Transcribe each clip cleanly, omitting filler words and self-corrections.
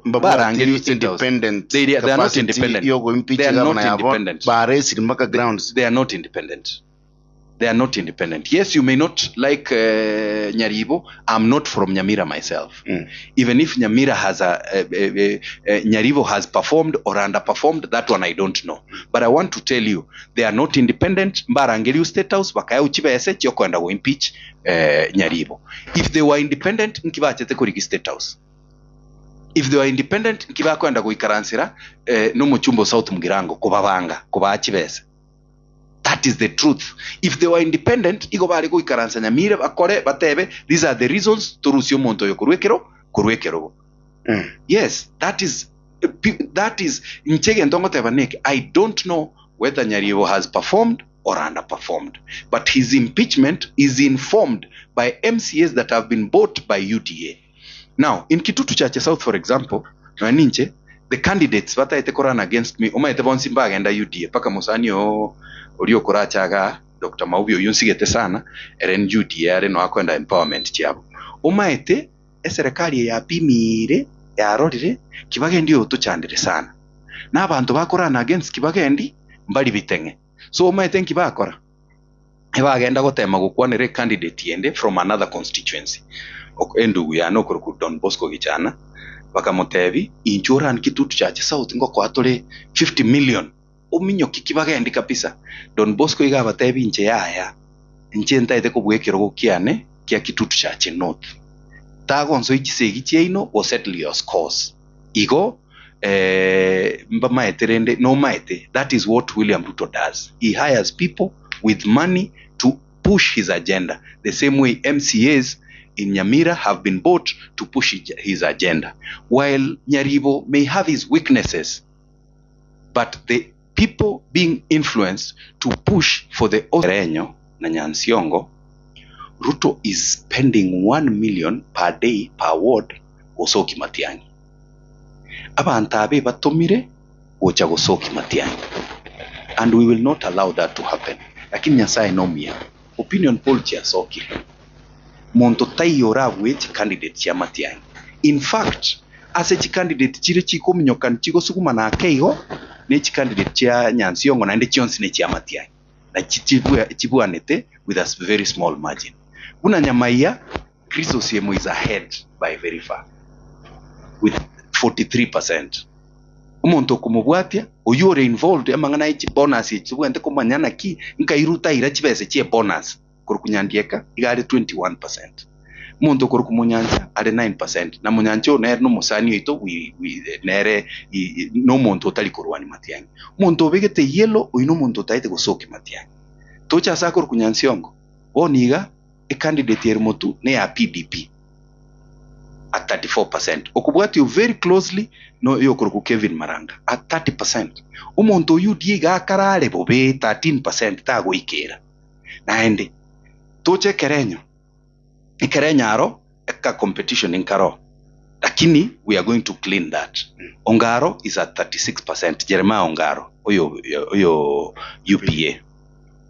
Ruto barangeli independent. They are not independent. They are not independent. They are not independent. They are not independent. Yes, you may not like Nyaribo. I'm not from Nyamira myself. Even if Nyamira has Nyaribo has performed or underperformed, that one I don't know. But I want to tell you, they are not independent. Mbarangeli State House, bakaya uchibese, chiyoko enda go impeach Nyaribo. If they were independent, nkibachete kurigi State House. If they were independent, nkibako enda go ikaransira, no muchumbo South Mugirango, kubabanga, kubachibese. That is the truth. If they were independent, igo bari go ikaransa Nyamira bakore batebe, these are the reasons to rusio monto yo kurwekero. Yes, that is Nchege Ntongo Tevanek. I don't know whether Nyaribo has performed or underperformed, but his impeachment is informed by MCAs that have been bought by UDA. Now, in Kitutu Chache South, for example, the candidates that are against me, Oma Etebonsimba agenda UDA, Paka Musanyo Orio Korachaga, Dr. Maubio Yunsigete sana, eren UDA, eren wakwenda empowerment chiabo. Oma ete, eserekali ya pimire, ya arorire, Kibagendi otuchandire sana. Na abantu bakorana against Kibagendi, mbali bitenge. So oma ete nkibakora. Eba agenda gotema gukwanire candidate yende from another constituency. Endugu ya no kuruku Don Bosco gichana. Bakamutebi insurance Kitutu Chache South ngo kwatore 50 million ominyo Kibagendi kapisa Don Bosco igaba tebi nche yaya nche ntaite kubwekero gukiane kya Kitutu Chache North tagonzo ikisegi cheino o settle your scores igo mba maeterende no maete. That is what William Ruto does. He hires people with money to push his agenda, the same way MCAs in Nyamira have been bought to push his agenda. While Nyaribo may have his weaknesses, but the people being influenced to push for the Oserenyo na Nyansiongo, Ruto is spending 1 million per day per ward Gosoki Matiangi. Abantabe batomire gocha Gosoki Matiangi. And we will not allow that to happen. Lakini Nyasaye no mia. Opinion poll chia soki. Monto tayora which candidate chia Matiangi. In fact, as a candidate chire chiko minyokan chiko sukuma na keigo, nechi candidate chia Nyansiongo na ende chionsi ne chia Matiangi. Na chibu anete with a very small margin. Una Nyamaya, Kristo Siemo is ahead by very far with 43%. Umonto kumubwatia oyore involved amangana ichi bonus ichi wende kumanyana ki nkairuta ira chibese chie bonus kurukunyandieka igare 21%. Umonto kurukumunyanja are 9%. Na munyanjo nere no musani ito nere no monto tali kurwani Matiangi. Umonto begete yelo oino monto taite Gosoki Matiangi. Tocha sa kurukunyansiongo oniga a candidate yermotu ne ya PDP at 34%. Okubwati you very closely no yokuruku Kevin Maranga at 30%. Umonto UDA ga karale bobe 13% tago ikera. Naende toche kerenyo. Ikerenyaro eka competition in Karo. Lakini we are going to clean that. Ongaro is at 36%. Jeremiah Ongaro oyo UPA.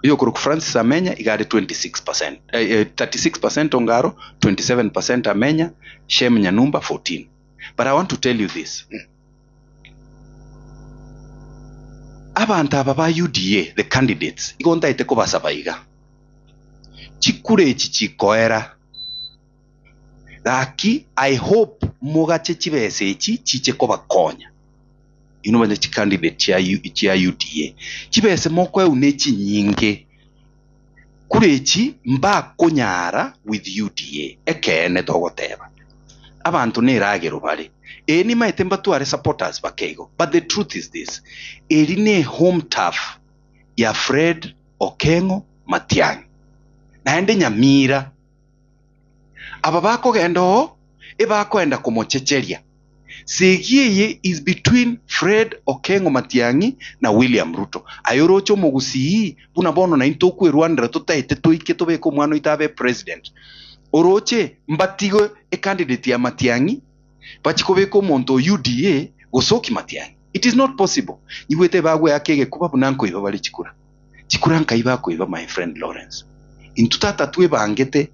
Iyo kuruku Francis Amenya igade 26%. 36% Ongaro, 27% Amenya, Shem Nyanumba 14. But I want to tell you this. Abantu ababa UDA, the candidates, igonda iteko basabaiga. Chikure chichikoera. Daki, I hope moga chechibese chicheko bakonya. Inobanya candidate chia UDA. Chibese mokwe unechi nyinge. Kurechi mba konyara with UDA. Ekene dogoteba. Abantu neragero bali. Eni maitemba tuare supporters bakego. But the truth is this. Erine home turf ya Fred Okengo Matiangi. Naende Nyamira. Ababako gendo ebako enda kumochecheria. Segiye is between Fred Okengo Matiangi na William Ruto. Ayorocho mogusi buna bono na intoku Rwanda tutaite toike tobeko mwano itabe president. Oroche mbatigo a candidate ya Matiangi bachikobeko monto UDA Gosoki Matiangi. It is not possible. Iwete bagwe akege kuba bunanko iba bali chikura. Chikura nka iba ko iba my friend Lawrence. Intutata tuwe bangete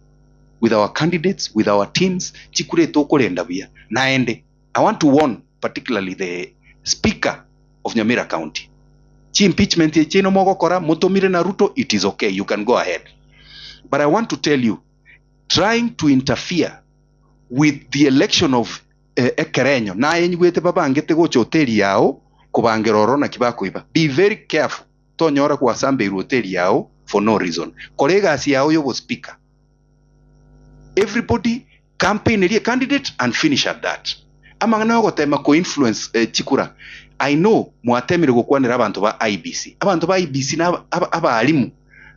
with our candidates, with our teams, chikure tokolenda bia. Naende I want to warn particularly the Speaker of Nyamira County. Chi impeachment ye chino mogo kora mutomire na Ruto, it is okay, you can go ahead. But I want to tell you, trying to interfere with the election of Ekerenyo, na yenyuete babangete go hoteli yao kubangero na kibakuiba. Be very careful. Tonyora kwa sambe hoteli yao for no reason. Kolega asi yao yo speaker. Everybody campaign a candidate and finish at that. Amangana go tema ko influence chikura. I know muatemire go kwanira abantu ba IBC. Abantu ba IBC na abalimu.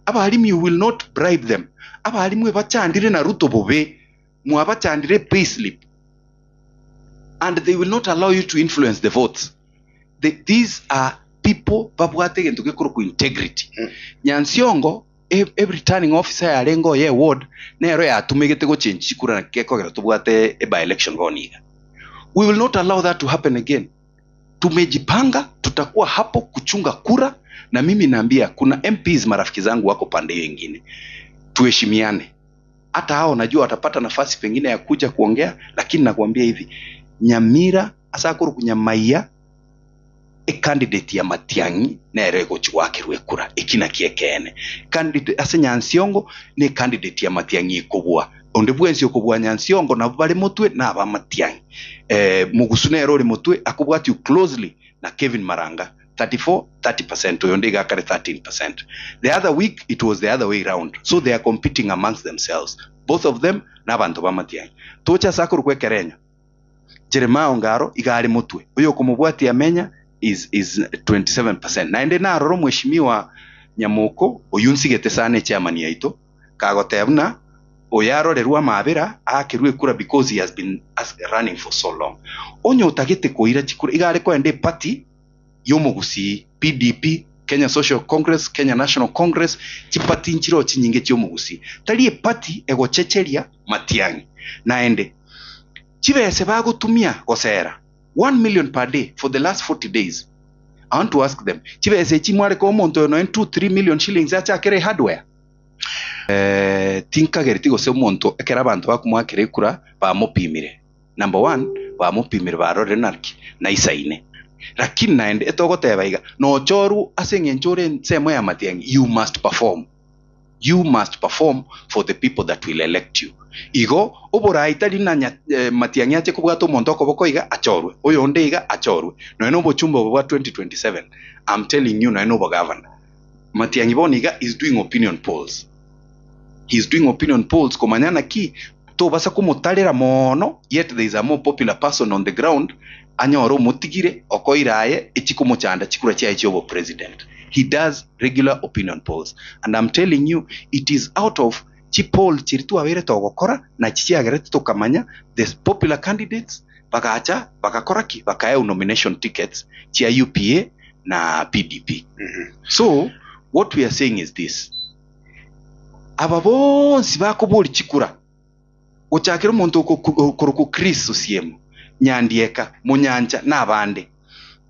Abalimu, you will not bribe them. Abalimu bachandire na Ruto bobe. Muabachandire payslip. And they will not allow you to influence the votes. These are people babwate into gekuru integrity. Nyansiongo every returning officer ya rengo ye ward nero ya tumegete go change chikura na keko gera tubwate by election goniga. We will not allow that to happen again. Tumejipanga, tutakuwa hapo kuchunga kura, na mimi naambia kuna MPs marafiki zangu wako pande nyingine. Tuheshimiane. Hata hao najua watapata nafasi pengine ya kuja kuongea, lakini nakwambia hivi, Nyamira asakuru kunyamaiya candidate ya Matiang'i na erego chiwake rwekura ikina kiekene. Candidate ase Nyansiongo ne candidate ya Matiang'i kubwa. Onde bwensi okubwa Nyansiongo na bale mutwe na aba Matiang'i. Mugusune erori mutwe akubwati you closely na Kevin Maranga 30% oyonde gakare 13%. The other week it was the other way around. So they are competing amongst themselves. Both of them na bantu ba Matiang'i. Tocha sakuru kwekerenya. Jeremiah Ongaro igari mutwe. Uyo kumubwati amenya is 27%. Na ende na roro mheshimiwa Nyamoko oyunsigete sane chairman yaito kagotebna oyaro lerwa mabera akirwe kura because he has been running for so long. Onyo utagete koira chikura igare ko ende party yomugusi PDP Kenya Social Congress, Kenya National Congress, chipati nchiro chinyinge chomugusi. Taliye party ego checheria Matiang'i. Na ende chibese bagutumia gosera 1 million per day for the last 40 days. I want to ask them, chibese chimware ko monto no 2-3 million shillings acha kere hardware. Tinka geritigo se monto ekera abantu bakumwakere kura ba mopimire. Number 1, ba mopimire ba renarki na isaine. Lakini naende etogoteba iga no choru asengenchore nsemo ya Matiang'i, you must perform. You must perform for the people that will elect you. Igo obora itali na Matiang'i ache kubwato montoko boko iga achorwe. Oyo onde iga achorwe. No eno bochumbo bwa 2027. I'm telling you no eno bo governor. Matiang'i boniga is doing opinion polls. He's doing opinion polls komanyana ki to basa kumutalera mono, yet there is a more popular person on the ground anyoro mutigire okoiraye ekikumuchanda chikura cha echobo president. He does regular opinion polls, and I'm telling you it is out of chipol chiritu abere togokora na chichiagere tukamanya the popular candidates bagacha bagakora ki bakaya nomination tickets chia UPA na PDP. So what we are saying is this: ababonsi bakoboli chikura ochakira muntu ko Chris Osiemo Nyandieka Munyanja n'abande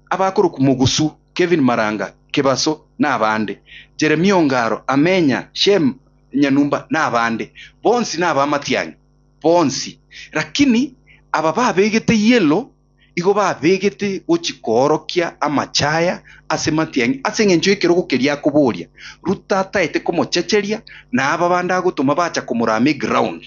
abakuru kumugusu Kevin Maranga Kebaso n'abande Jeremiah Ongaro Amenya Shem Nyanumba n'abande bonsi n'aba Matiang'i bonsi, lakini aba babegete yelo igo babegete ochikorokia amachaya ase Matiang'i asengenjo ekero gokeria kuboria rutata ete komochecheria na aba banda gutuma bacha kumurame ground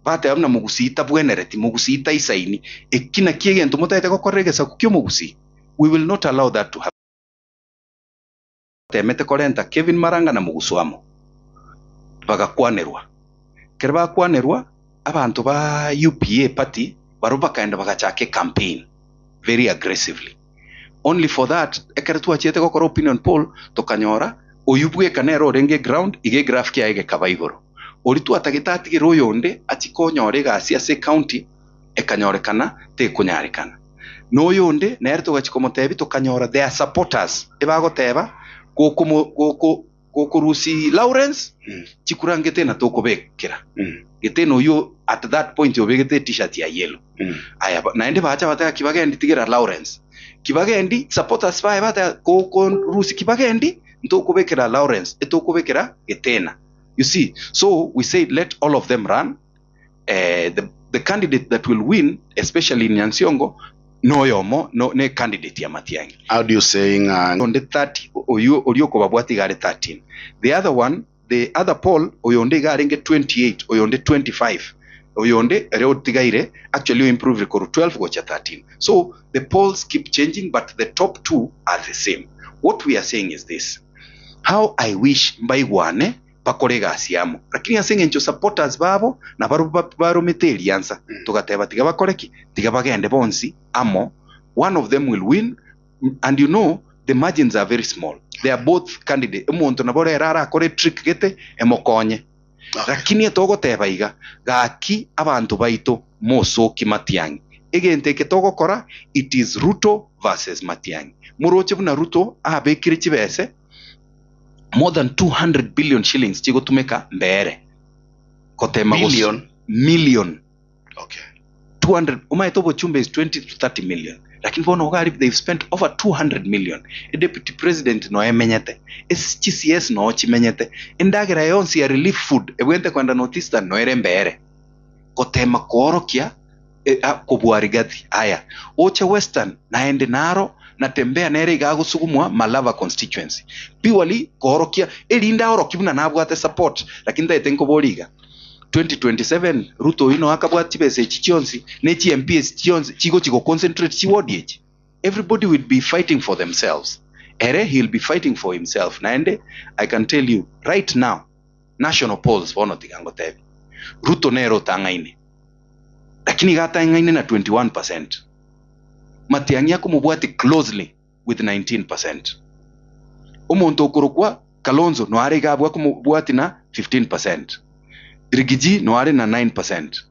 bata yamna mugusita bwenereti mugusita isaini ekina kiegento mutaite gokorregesa kukyo mugusi. We will not allow that to happen. Temete korenta Kevin Maranga na muguswamo bagakwanerwa kerba kwanerwa abantu ba UPA party baroba kaenda bagachake campaign very aggressively. Only for that ekeretu achiete gokora opinion poll tokanyora oyubwe kanero renge ground ige graph kia ige kabaigoro oritu atagitati giro yonde atikonyore gasi ase county ekanyorekana te kunyarekana no yonde nerto gachikomotebi tokanyora their supporters ebagoteba gokurusi Lawrence chikurangete na tokobekera gete no yo at that point yobegete t-shirt ya yellow aya naende bacha bataka Kibagendi tigera Lawrence Kibagendi supporters bae bata rusi Kibagendi ntokobekera Lawrence etokobekera getena. You see, so we said let all of them run. The the candidate that will win, especially in Nyansiongo, no candidate ya Matiang'i. How do you saying? On the 30, Oyoko Babwati got 13. The other poll, Oyonde got 28, Oyonde 25. Oyonde Tigaire actually improved record 12 gocha 13. So the polls keep changing, but the top two are the same. What we are saying is this: how I wish mbaigwane bakorega asiamo, lakini asenge ncho supporters babo na baro meteli yansa tugateba tiga bakoreki tiga bagende bonsi amo, one of them will win, and you know the margins are very small. They are both candidates. Umuntu nabore rara akore trick gete emokonye. Lakini togo teba iga gaki abantu baito mosoki Matiang'i egente ketogo kora, it is Ruto versus Matiang'i. Muroche buna Ruto abekire chibese more than 200 billion shillings chigo tumeka mbere kotema million. Okay, 200 umaitobo chumbe is 20 to 30 million, lakini bono gari they've spent over 200 million. A deputy president no emenyete, SGCS no chimenyete, endagira yonsi ya relief food ebwente kwanda notice no ere mbere kotema korokia kubuarigati aya oche western naende naro natembea nere igago sugumwa Malava constituency piwali korokia elinda orokibuna nabwate support, lakini taitenko boliga 2027 Ruto ino akabwati bese chichionsi nechi MPs chionsi chigo concentrate chiwodiech. Everybody will be fighting for themselves. He'll be fighting for himself. Naende, I can tell you right now, national polls bono tigango tebi Ruto nero tangaine, lakini gata ngaine na 21%. Matiang'i yako mubwati closely with 19%. Umuntu okurukwa Kalonzo no are gabwa ko mubwati na 15%. Rigiji no are na 9%.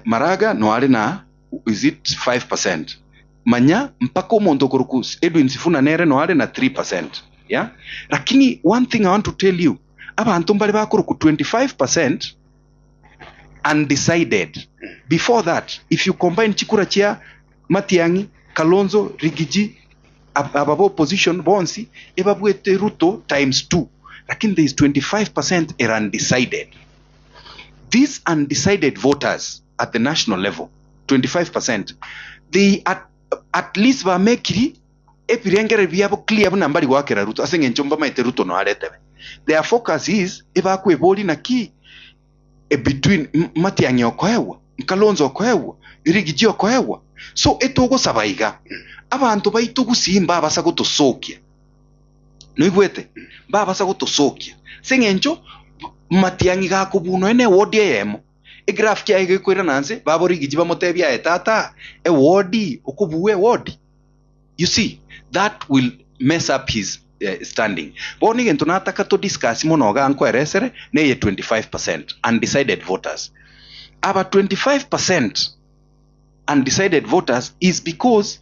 Maraga no are na is it 5%. Manya mpaka umuntu okurukwa Edwin Sifuna nere no are na 3%. Yeah? Lakini one thing I want to tell you, abantu mbali bakuruku 25% undecided. Before that, if you combine Chikura Chia, Matiang'i, Kalonzo, Rigiji, ababo position bonsi, ebabwete Ruto times 2. Lakini there is 25% are undecided. These undecided voters at the national level, 25%, they at least were making epirengere biabo clear nambari wakera Ruto asenge nchomba maite Ruto no aretebe. Their focus is ebakwe boli na ki between Matiang'i okoewa, Kalonzo okoewa, Rigiji okoewa. So etogo sabaiga abantu baitugu simba basago tosokia no igwete basago tosokia sengencho Matiang'i gakubuno ene wodi yemo e graph kya igekwira nanse babo Rigiji bamotebya etata e wodi okubuwe wodi. You see, that will mess up his standing. Boni gento nataka to discuss monoga anko eresere ne 25% undecided voters. About 25% undecided voters is because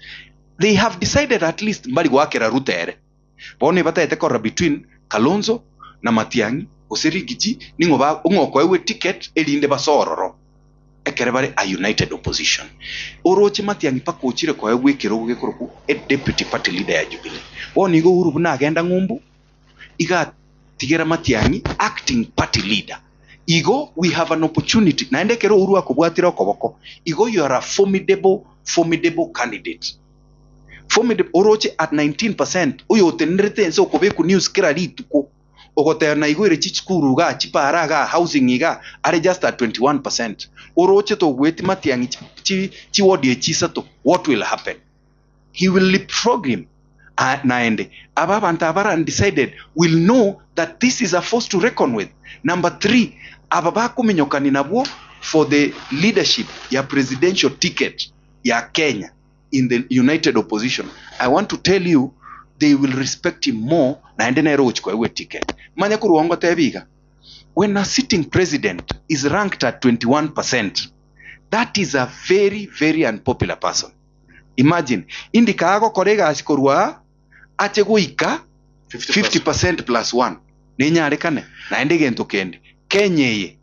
they have decided at least mbali gwakera Rutere. Boni bata etekora between Kalonzo na Matiang'i Osirigiji ningo ba ungoko ewe ticket elinde basororo. Ekerebare a united opposition. Oroche Matiang'i pako uchire kwa ewe kiroge kuruku a deputy party leader ya Jubilee. Boni go urubu na agenda ngumbu iga tigera Matiang'i acting party leader. Igo, we have an opportunity. Na endekero uru akubwatira okoboko. Igo, you are a formidable candidate. Formidable oroche at 19%. Uyo tenrete nso kobeku news kira lituko. Ogote na igo ire chichikuru ga chipara ga housing iga are just at 21%. Oroche to weti Matiang'i chiwodi echisato. What will happen? He will leapfrog him. Naende ababanta abara undecided will know that this is a force to reckon with. Number 3, ababako minyokani nabo for the leadership ya presidential ticket ya Kenya in the united opposition. I want to tell you they will respect him more naende nero uchukwa ewe ticket. Manya kuruongo tebiga, when a sitting president is ranked at 21%, that is a very, very unpopular person. Imagine, indika ako korega asikorua acheguika 50% plus 1. Nenya arekane, na ende gento kende. Kenya ye.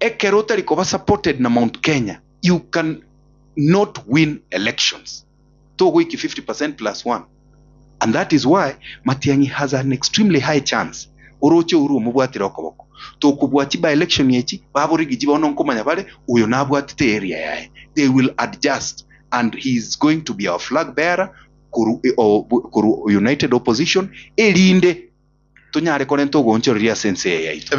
Ekerota likoba supported na Mount Kenya. You can not win elections. Togo iki 50% plus 1. And that is why Matiang'i has an extremely high chance oroche uru omubwatira okoboko tokubwati by election yechi baburigiji bono nkomanya bare uyo nabwatite area yae. They will adjust and he is going to be our flag bearer kuru united opposition elinde tunyare kore ntogonchoria sense yaitu.